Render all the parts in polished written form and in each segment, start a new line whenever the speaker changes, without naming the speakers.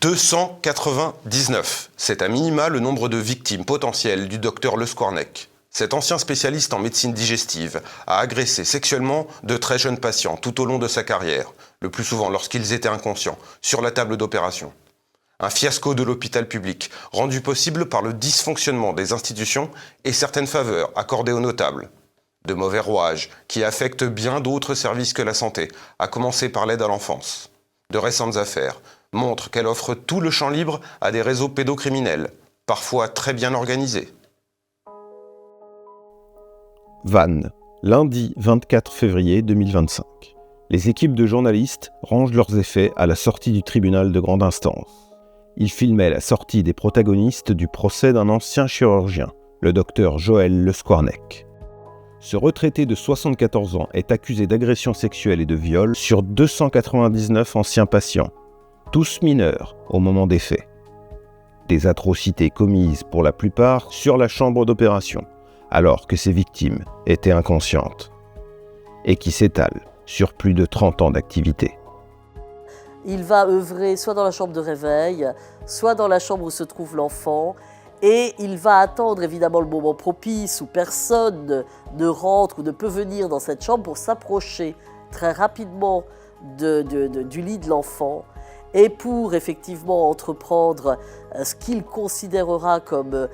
299, c'est à minima le nombre de victimes potentielles du docteur Le Squarnec. Cet ancien spécialiste en médecine digestive a agressé sexuellement de très jeunes patients tout au long de sa carrière, le plus souvent lorsqu'ils étaient inconscients, sur la table d'opération. Un fiasco de l'hôpital public, rendu possible par le dysfonctionnement des institutions et certaines faveurs accordées aux notables. De mauvais rouages qui affectent bien d'autres services que la santé, à commencer par l'aide à l'enfance. De récentes affaires montrent qu'elle offre tout le champ libre à des réseaux pédocriminels, parfois très bien organisés.
Vannes, lundi 24 février 2025. Les équipes de journalistes rangent leurs effets à la sortie du tribunal de grande instance. Ils filmaient la sortie des protagonistes du procès d'un ancien chirurgien, le docteur Joël Le Squarnec. Ce retraité de 74 ans est accusé d'agression sexuelle et de viol sur 299 anciens patients, tous mineurs au moment des faits. Des atrocités commises pour la plupart sur la chambre d'opération, alors que ces victimes étaient inconscientes, et qui s'étalent sur plus de 30 ans d'activité.
Il va œuvrer soit dans la chambre de réveil, soit dans la chambre où se trouve l'enfant, et il va attendre évidemment le moment propice où personne ne rentre ou ne peut venir dans cette chambre pour s'approcher très rapidement du lit de l'enfant et pour effectivement entreprendre ce qu'il considérera comme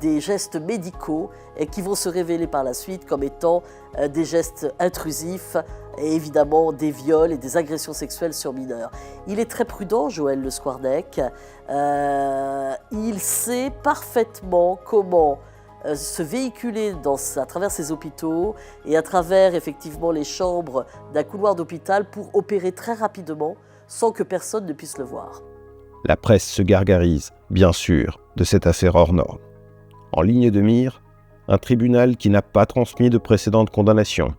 des gestes médicaux et qui vont se révéler par la suite comme étant des gestes intrusifs et évidemment des viols et des agressions sexuelles sur mineurs. Il est très prudent, Joël Le Squarnec. Il sait parfaitement comment se véhiculer à travers ces hôpitaux et à travers effectivement les chambres d'un couloir d'hôpital pour opérer très rapidement sans que personne ne puisse le voir.
La presse se gargarise, bien sûr, de cette affaire hors norme. En ligne de mire, un tribunal qui n'a pas transmis de précédentes condamnations,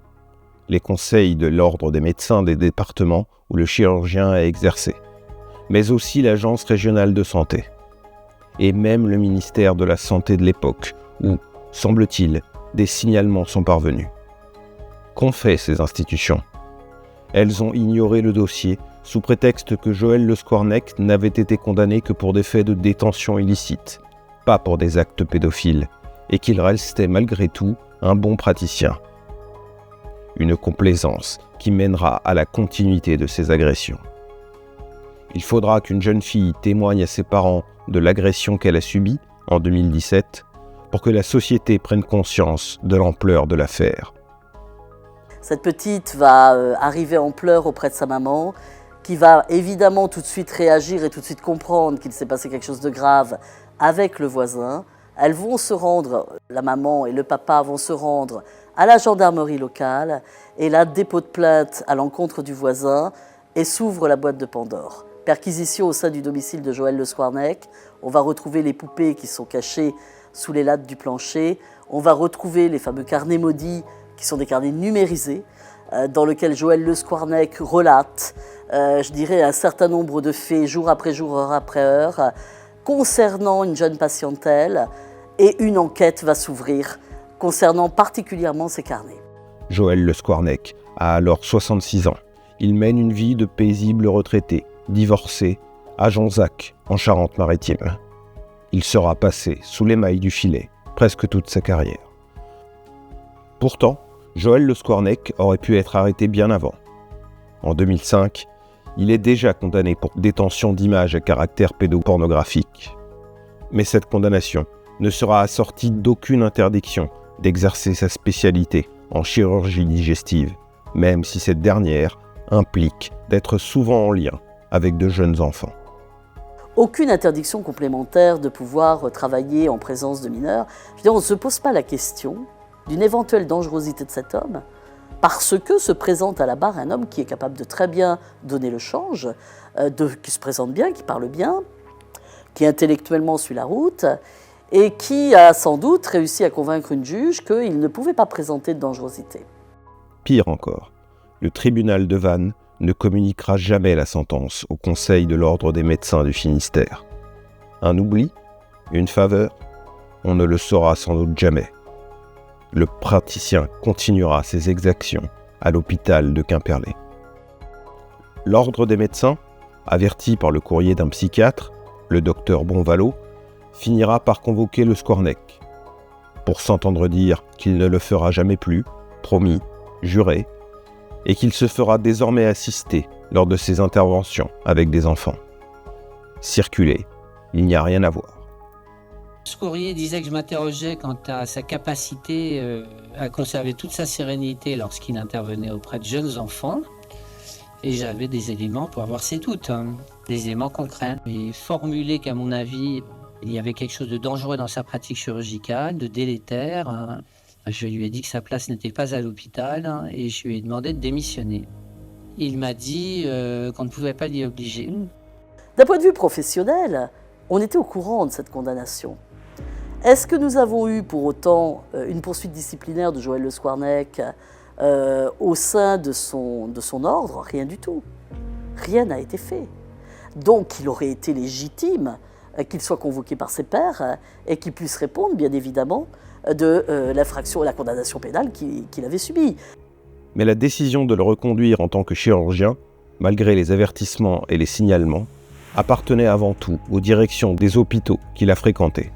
les conseils de l'ordre des médecins des départements où le chirurgien a exercé, mais aussi l'agence régionale de santé, et même le ministère de la Santé de l'époque, où, semble-t-il, des signalements sont parvenus. Qu'ont fait ces institutions ? Elles ont ignoré le dossier sous prétexte que Joël Le Squarnec n'avait été condamné que pour des faits de détention illicite, pas pour des actes pédophiles, et qu'il restait malgré tout un bon praticien. Une complaisance qui mènera à la continuité de ces agressions. Il faudra qu'une jeune fille témoigne à ses parents de l'agression qu'elle a subie en 2017 pour que la société prenne conscience de l'ampleur de l'affaire.
Cette petite va arriver en pleurs auprès de sa maman, qui va évidemment tout de suite réagir et tout de suite comprendre qu'il s'est passé quelque chose de grave avec le voisin. Elles vont se rendre, la maman et le papa vont se rendre à la gendarmerie locale et là, dépôt de plainte à l'encontre du voisin et s'ouvre la boîte de Pandore. Perquisition au sein du domicile de Joël Le Squarnec. On va retrouver les poupées qui sont cachées sous les lattes du plancher. On va retrouver les fameux carnets maudits qui sont des carnets numérisés dans lesquels Joël Le Squarnec relate, je dirais, un certain nombre de faits jour après jour, heure après heure, concernant une jeune patientèle, et une enquête va s'ouvrir concernant particulièrement ces carnets.
Joël Le Squarnec a alors 66 ans. Il mène une vie de paisible retraité, divorcé, à Jonzac, en Charente-Maritime. Il sera passé sous les mailles du filet presque toute sa carrière. Pourtant, Joël Le Squarnec aurait pu être arrêté bien avant. En 2005, il est déjà condamné pour détention d'images à caractère pédopornographique. Mais cette condamnation ne sera assortie d'aucune interdiction d'exercer sa spécialité en chirurgie digestive, même si cette dernière implique d'être souvent en lien avec de jeunes enfants.
Aucune interdiction complémentaire de pouvoir travailler en présence de mineurs. Je veux dire, on ne se pose pas la question d'une éventuelle dangerosité de cet homme, parce que se présente à la barre un homme qui est capable de très bien donner le change, qui se présente bien, qui parle bien, qui intellectuellement suit la route, et qui a sans doute réussi à convaincre une juge qu'il ne pouvait pas présenter de dangerosité.
Pire encore, le tribunal de Vannes ne communiquera jamais la sentence au Conseil de l'Ordre des médecins du Finistère. Un oubli ? Une faveur ? On ne le saura sans doute jamais. Le praticien continuera ses exactions à l'hôpital de Quimperlé. L'Ordre des médecins, averti par le courrier d'un psychiatre, le docteur Bonvalot, finira par convoquer le Squarneck, pour s'entendre dire qu'il ne le fera jamais plus, promis, juré, et qu'il se fera désormais assister lors de ses interventions avec des enfants. Circuler, il n'y a rien à voir.
Ce courrier disait que je m'interrogeais quant à sa capacité à conserver toute sa sérénité lorsqu'il intervenait auprès de jeunes enfants. Et j'avais des éléments pour avoir ses doutes, des éléments concrets. Et formulé qu'à mon avis, il y avait quelque chose de dangereux dans sa pratique chirurgicale, de délétère. Je lui ai dit que sa place n'était pas à l'hôpital et je lui ai demandé de démissionner. Il m'a dit qu'on ne pouvait pas l'y obliger.
D'un point de vue professionnel, on était au courant de cette condamnation. Est-ce que nous avons eu pour autant une poursuite disciplinaire de Joël Le Squarneck au sein de son ordre? Rien du tout. Rien n'a été fait. Donc il aurait été légitime qu'il soit convoqué par ses pairs et qu'il puisse répondre, bien évidemment, de l'infraction et la condamnation pénale qu'il avait subie.
Mais la décision de le reconduire en tant que chirurgien, malgré les avertissements et les signalements, appartenait avant tout aux directions des hôpitaux qu'il a fréquentés.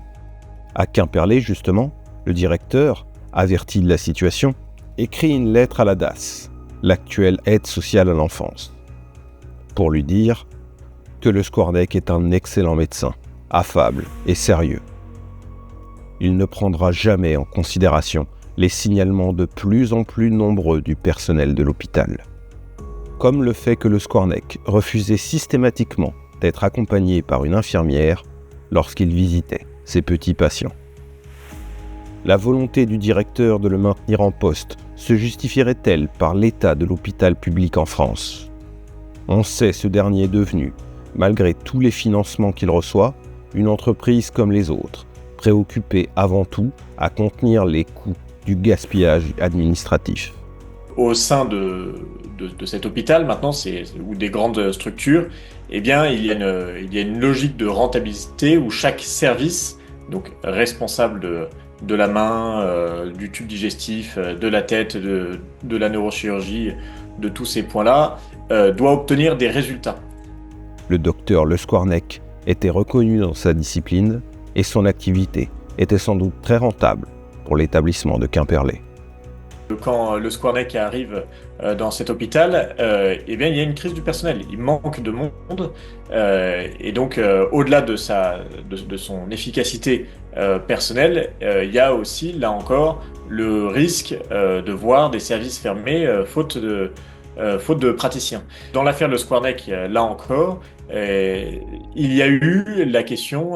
À Quimperlé, justement, le directeur, averti de la situation, écrit une lettre à la DAS, l'actuelle aide sociale à l'enfance, pour lui dire que le Squarneck est un excellent médecin, affable et sérieux. Il ne prendra jamais en considération les signalements de plus en plus nombreux du personnel de l'hôpital. Comme le fait que le Squarneck refusait systématiquement d'être accompagné par une infirmière lorsqu'il visitait ses petits patients. La volonté du directeur de le maintenir en poste se justifierait-elle par l'état de l'hôpital public en France? On sait ce dernier est devenu, malgré tous les financements qu'il reçoit, une entreprise comme les autres, préoccupée avant tout à contenir les coûts du gaspillage administratif.
Au sein de cet hôpital, maintenant, ou des grandes structures, eh bien, il y a une logique de rentabilité où chaque service, donc responsable de la main, du tube digestif, de la tête, de la neurochirurgie, de tous ces points-là, doit obtenir des résultats.
Le docteur Le Squarneck était reconnu dans sa discipline et son activité était sans doute très rentable pour l'établissement de Quimperlé.
Quand le Squarneck arrive dans cet hôpital, eh bien, il y a une crise du personnel. Il manque de monde. Et donc, au-delà de son efficacité personnelle, il y a aussi, là encore, le risque de voir des services fermés faute de praticiens. Dans l'affaire Le Squarneck, là encore, il y a eu la question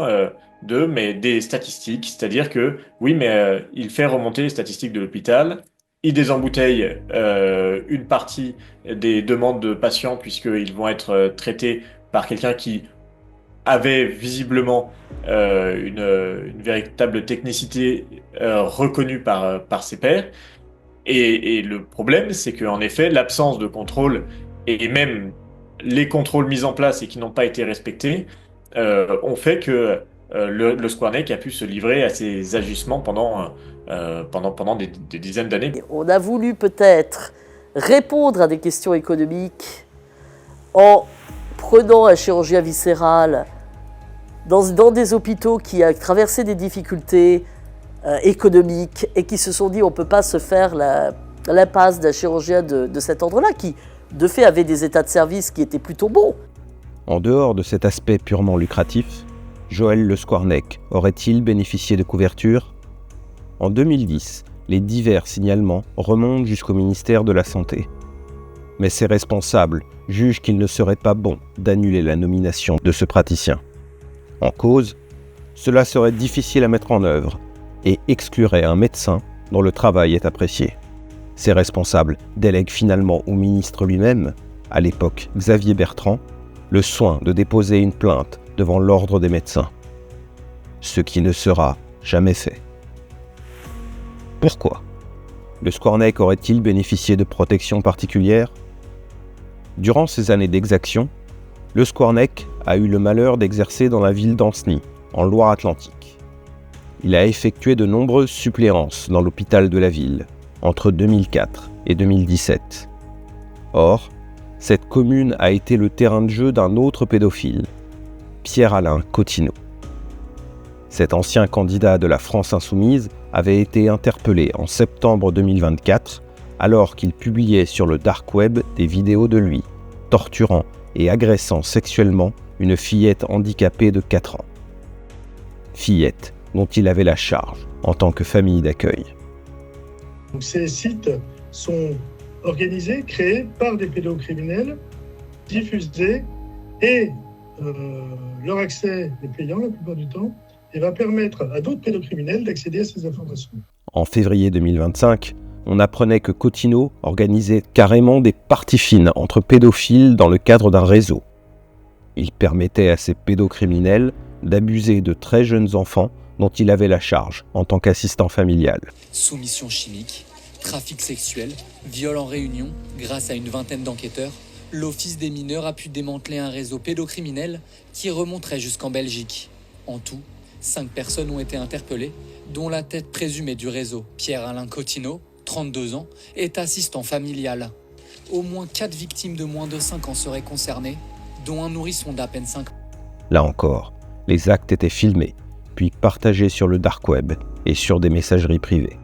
des statistiques. C'est-à-dire que, oui, mais il fait remonter les statistiques de l'hôpital. Il désembouteille une partie des demandes de patients puisqu'ils vont être traités par quelqu'un qui avait visiblement une véritable technicité reconnue par ses pairs. Et le problème, c'est qu'en effet, l'absence de contrôle et même les contrôles mis en place et qui n'ont pas été respectés ont fait que le Squarneck a pu se livrer à ces agissements pendant des dizaines d'années.
On a voulu peut-être répondre à des questions économiques en prenant un chirurgien viscéral dans des hôpitaux qui a traversé des difficultés économiques et qui se sont dit on ne peut pas se faire l'impasse d'un chirurgien de cet ordre-là qui, de fait, avait des états de service qui étaient plutôt bons.
En dehors de cet aspect purement lucratif, Joël Le Squarneck aurait-il bénéficié de couverture? En 2010, les divers signalements remontent jusqu'au ministère de la Santé. Mais ses responsables jugent qu'il ne serait pas bon d'annuler la nomination de ce praticien. En cause, cela serait difficile à mettre en œuvre et exclurait un médecin dont le travail est apprécié. Ces responsables délèguent finalement au ministre lui-même, à l'époque Xavier Bertrand, le soin de déposer une plainte devant l'ordre des médecins. Ce qui ne sera jamais fait. Pourquoi? Le Squarneck aurait-il bénéficié de protections particulières? Durant ces années d'exaction, le Squarneck a eu le malheur d'exercer dans la ville d'Ancenis, en Loire-Atlantique. Il a effectué de nombreuses suppléances dans l'hôpital de la ville, entre 2004 et 2017. Or, cette commune a été le terrain de jeu d'un autre pédophile, Pierre-Alain Cottineau. Cet ancien candidat de la France Insoumise avait été interpellé en septembre 2024 alors qu'il publiait sur le dark web des vidéos de lui, torturant et agressant sexuellement une fillette handicapée de 4 ans. Fillette dont il avait la charge en tant que famille d'accueil.
Donc, ces sites sont organisés, créés par des pédocriminels, diffusés et leur accès est payant la plupart du temps et va permettre à d'autres pédocriminels d'accéder à ces informations. En
février 2025, on apprenait que Cottineau organisait carrément des parties fines entre pédophiles dans le cadre d'un réseau. Il permettait à ces pédocriminels d'abuser de très jeunes enfants dont il avait la charge en tant qu'assistant familial.
Soumission chimique, trafic sexuel, viol en réunion, grâce à une vingtaine d'enquêteurs, l'Office des mineurs a pu démanteler un réseau pédocriminel qui remonterait jusqu'en Belgique. En tout, 5 personnes ont été interpellées, dont la tête présumée du réseau, Pierre-Alain Cottineau, 32 ans, est assistant familial. Au moins 4 victimes de moins de 5 ans seraient concernées, dont un nourrisson d'à peine 5 ans.
Là encore, les actes étaient filmés, puis partagés sur le dark web et sur des messageries privées.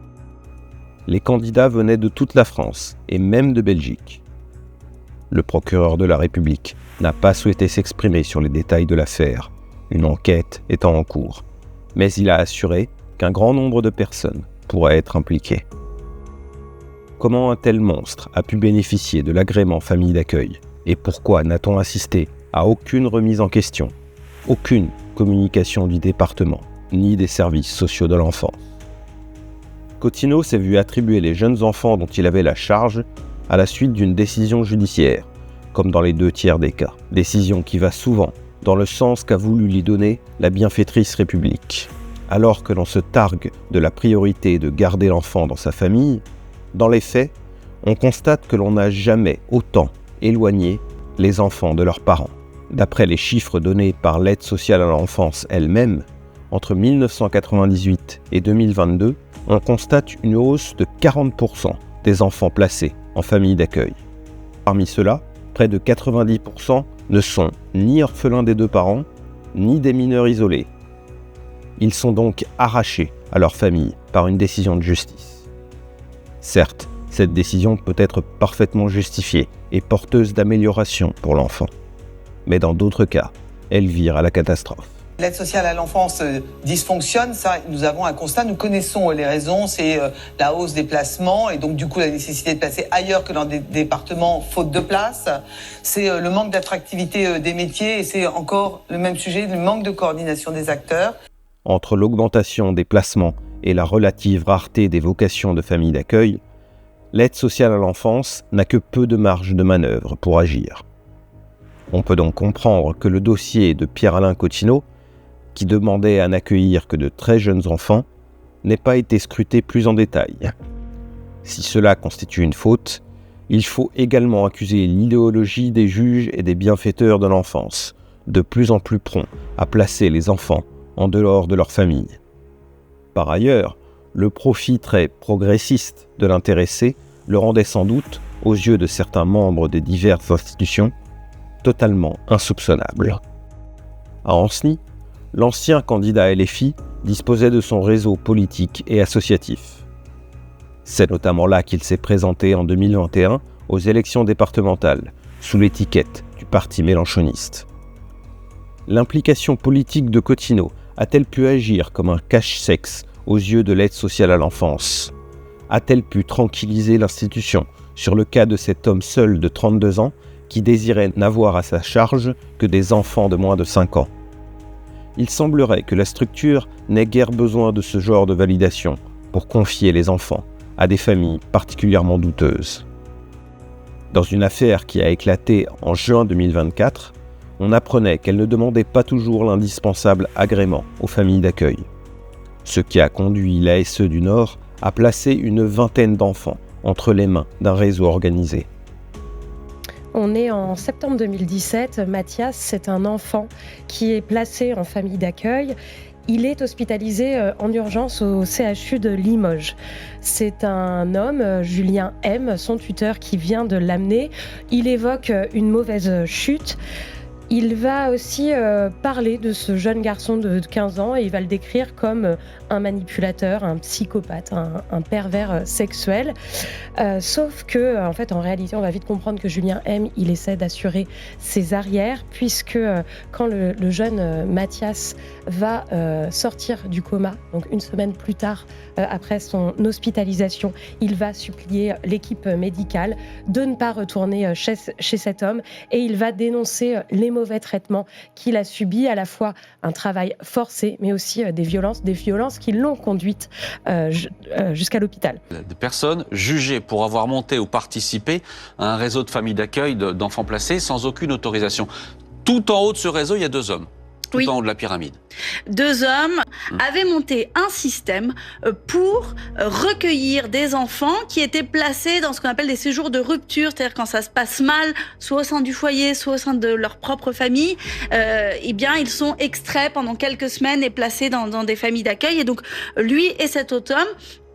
Les candidats venaient de toute la France et même de Belgique. Le procureur de la République n'a pas souhaité s'exprimer sur les détails de l'affaire, une enquête étant en cours, mais il a assuré qu'un grand nombre de personnes pourraient être impliquées. Comment un tel monstre a pu bénéficier de l'agrément famille d'accueil et pourquoi n'a-t-on assisté à aucune remise en question, aucune communication du département ni des services sociaux de l'enfant? Cottineau s'est vu attribuer les jeunes enfants dont il avait la charge à la suite d'une décision judiciaire, comme dans les 2 tiers des cas, décision qui va souvent dans le sens qu'a voulu lui donner la bienfaitrice République. Alors que l'on se targue de la priorité de garder l'enfant dans sa famille, dans les faits, on constate que l'on n'a jamais autant éloigné les enfants de leurs parents. D'après les chiffres donnés par l'aide sociale à l'enfance elle-même, entre 1998 et 2022, on constate une hausse de 40% des enfants placés en famille d'accueil. Parmi ceux-là, près de 90% ne sont ni orphelins des 2 parents, ni des mineurs isolés. Ils sont donc arrachés à leur famille par une décision de justice. Certes, cette décision peut être parfaitement justifiée et porteuse d'amélioration pour l'enfant. Mais dans d'autres cas, elle vire à la catastrophe.
L'aide sociale à l'enfance dysfonctionne, ça, nous avons un constat, nous connaissons les raisons, c'est la hausse des placements et donc du coup la nécessité de placer ailleurs que dans des départements faute de place. C'est le manque d'attractivité des métiers et c'est encore le même sujet, le manque de coordination des acteurs.
Entre l'augmentation des placements et la relative rareté des vocations de famille d'accueil, l'aide sociale à l'enfance n'a que peu de marge de manœuvre pour agir. On peut donc comprendre que le dossier de Pierre-Alain Cottineau, qui demandait à n'accueillir que de très jeunes enfants, n'ait pas été scruté plus en détail. Si cela constitue une faute, il faut également accuser l'idéologie des juges et des bienfaiteurs de l'enfance, de plus en plus prompts à placer les enfants en dehors de leur famille. Par ailleurs, le profit très progressiste de l'intéressé le rendait sans doute, aux yeux de certains membres des diverses institutions, totalement insoupçonnable. À Ancenis, l'ancien candidat LFI disposait de son réseau politique et associatif. C'est notamment là qu'il s'est présenté en 2021 aux élections départementales, sous l'étiquette du parti mélenchoniste. L'implication politique de Cottineau a-t-elle pu agir comme un cache-sexe aux yeux de l'aide sociale à l'enfance? A-t-elle pu tranquilliser l'institution sur le cas de cet homme seul de 32 ans qui désirait n'avoir à sa charge que des enfants de moins de 5 ans? Il semblerait que la structure n'ait guère besoin de ce genre de validation pour confier les enfants à des familles particulièrement douteuses. Dans une affaire qui a éclaté en juin 2024, on apprenait qu'elle ne demandait pas toujours l'indispensable agrément aux familles d'accueil, ce qui a conduit l'ASE du Nord à placer une vingtaine d'enfants entre les mains d'un réseau organisé.
On est en septembre 2017. Mathias, c'est un enfant qui est placé en famille d'accueil Il est hospitalisé en urgence au CHU de Limoges. C'est un homme, Julien M., son tuteur, qui vient de l'amener. Il évoque une mauvaise chute. Il va aussi parler de ce jeune garçon de 15 ans et il va le décrire comme un manipulateur, un psychopathe, un pervers sexuel. Sauf que, en fait, en réalité, on va vite comprendre que Julien M, il essaie d'assurer ses arrières, puisque quand le jeune Mathias va sortir du coma, donc une semaine plus tard, après son hospitalisation, il va supplier l'équipe médicale de ne pas retourner chez cet homme et il va dénoncer les mauvais traitements qu'il a subis, à la fois un travail forcé, mais aussi des violences qui l'ont conduite jusqu'à l'hôpital.
Des personnes jugées pour avoir monté ou participé à un réseau de familles d'accueil d'enfants placés sans aucune autorisation. Tout en haut de ce réseau, il y a 2 hommes. Tout en haut de la pyramide.
2 hommes avaient monté un système pour recueillir des enfants qui étaient placés dans ce qu'on appelle des séjours de rupture, c'est-à-dire quand ça se passe mal, soit au sein du foyer, soit au sein de leur propre famille, eh bien ils sont extraits pendant quelques semaines et placés dans des familles d'accueil. Et donc lui et cet autre homme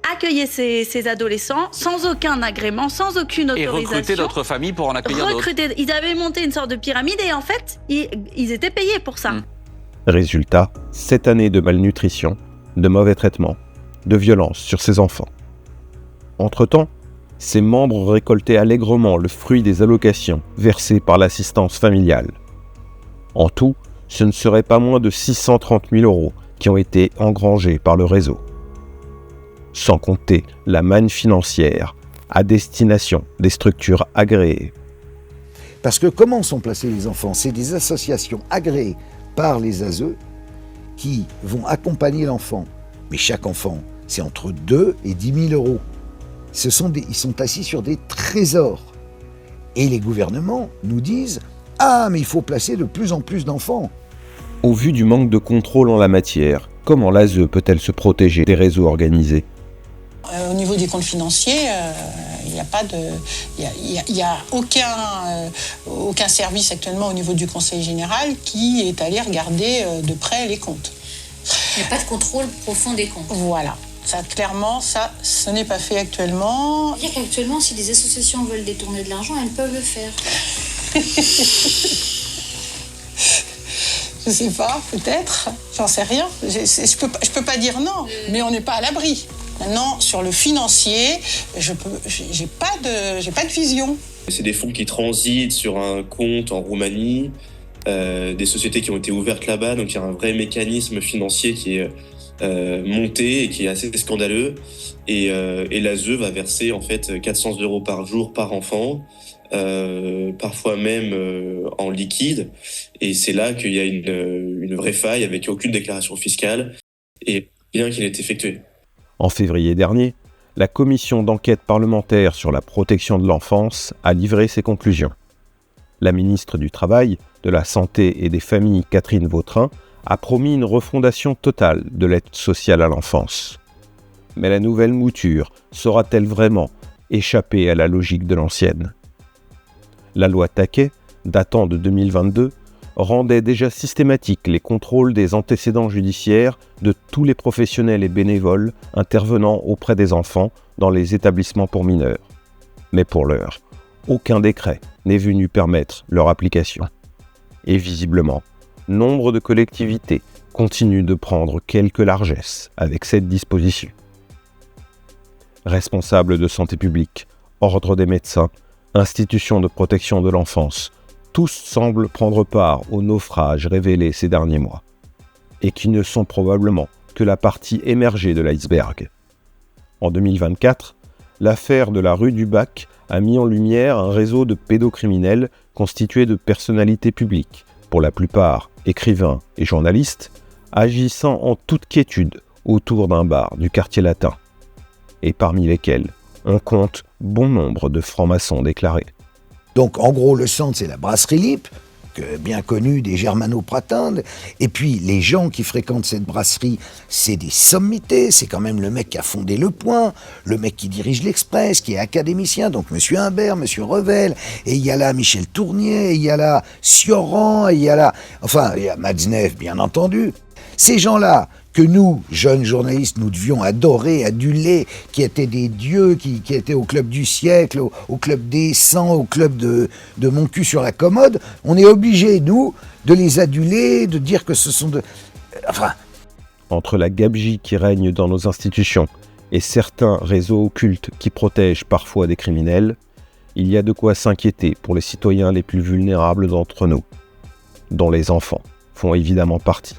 accueillaient ces adolescents sans aucun agrément, sans aucune autorisation.
Et recruter d'autres familles pour en accueillir d'autres.
Ils avaient monté une sorte de pyramide et en fait, ils étaient payés pour ça.
Résultat, 7 années de malnutrition, de mauvais traitements, de violence sur ses enfants. Entre-temps, ses membres récoltaient allègrement le fruit des allocations versées par l'assistance familiale. En tout, ce ne serait pas moins de 630 000 € qui ont été engrangés par le réseau. Sans compter la manne financière à destination des structures agréées.
Parce que comment sont placés les enfants ? C'est des associations agréées par les ASE qui vont accompagner l'enfant. Mais chaque enfant, c'est entre 2 et 10 000 €. Ils sont assis sur des trésors. Et les gouvernements nous disent « Ah, mais il faut placer de plus en plus d'enfants ».
Au vu du manque de contrôle en la matière, comment l'ASE peut-elle se protéger des réseaux organisés ?
Au niveau des comptes financiers, il n'y a aucun service actuellement au niveau du Conseil général qui est allé regarder de près les comptes.
Il n'y a pas de contrôle profond des comptes.
Voilà. Ça, clairement, ce n'est pas fait actuellement.
C'est-à-dire qu'actuellement, si des associations veulent détourner de l'argent, elles peuvent le faire.
Je sais pas, peut-être. J'en sais rien. Je peux pas dire non, mais on n'est pas à l'abri. Maintenant, sur le financier, j'ai pas de vision.
C'est des fonds qui transitent sur un compte en Roumanie, des sociétés qui ont été ouvertes là-bas, donc il y a un vrai mécanisme financier qui est monté et qui est assez scandaleux. Et l'ASE va verser en fait 400 € par jour par enfant, parfois même en liquide. Et c'est là qu'il y a une vraie faille avec aucune déclaration fiscale et rien qui n'est effectué.
En février dernier, la commission d'enquête parlementaire sur la protection de l'enfance a livré ses conclusions. La ministre du Travail, de la Santé et des Familles, Catherine Vautrin, a promis une refondation totale de l'aide sociale à l'enfance. Mais la nouvelle mouture saura-t-elle vraiment échapper à la logique de l'ancienne ? La loi Taquet, datant de 2022, rendait déjà systématiques les contrôles des antécédents judiciaires de tous les professionnels et bénévoles intervenant auprès des enfants dans les établissements pour mineurs. Mais pour l'heure, aucun décret n'est venu permettre leur application. Et visiblement, nombre de collectivités continuent de prendre quelques largesses avec cette disposition. Responsables de santé publique, ordre des médecins, institutions de protection de l'enfance, tous semblent prendre part au naufrage révélé ces derniers mois, et qui ne sont probablement que la partie émergée de l'iceberg. En 2024, l'affaire de la rue du Bac a mis en lumière un réseau de pédocriminels constitué de personnalités publiques, pour la plupart écrivains et journalistes, agissant en toute quiétude autour d'un bar du quartier latin, et parmi lesquels on compte bon nombre de francs-maçons déclarés.
Donc, en gros, le centre, c'est la brasserie Lippe, bien connue des germano-pratins. Et puis, les gens qui fréquentent cette brasserie, c'est des sommités. C'est quand même le mec qui a fondé Le Point, le mec qui dirige l'Express, qui est académicien. Donc, Monsieur Humbert, Monsieur Revel. Et il y a là Michel Tournier, il y a là Sioran, et il y a là... Enfin, il y a Matzneff, bien entendu. Ces gens-là, que nous, jeunes journalistes, nous devions adorer, aduler, qui étaient des dieux, qui étaient au club du siècle, au club des 100, au club de mon cul sur la commode, on est obligés, nous, de les aduler, de dire que ce sont de... Enfin...
Entre la gabegie qui règne dans nos institutions et certains réseaux occultes qui protègent parfois des criminels, il y a de quoi s'inquiéter pour les citoyens les plus vulnérables d'entre nous, dont les enfants font évidemment partie.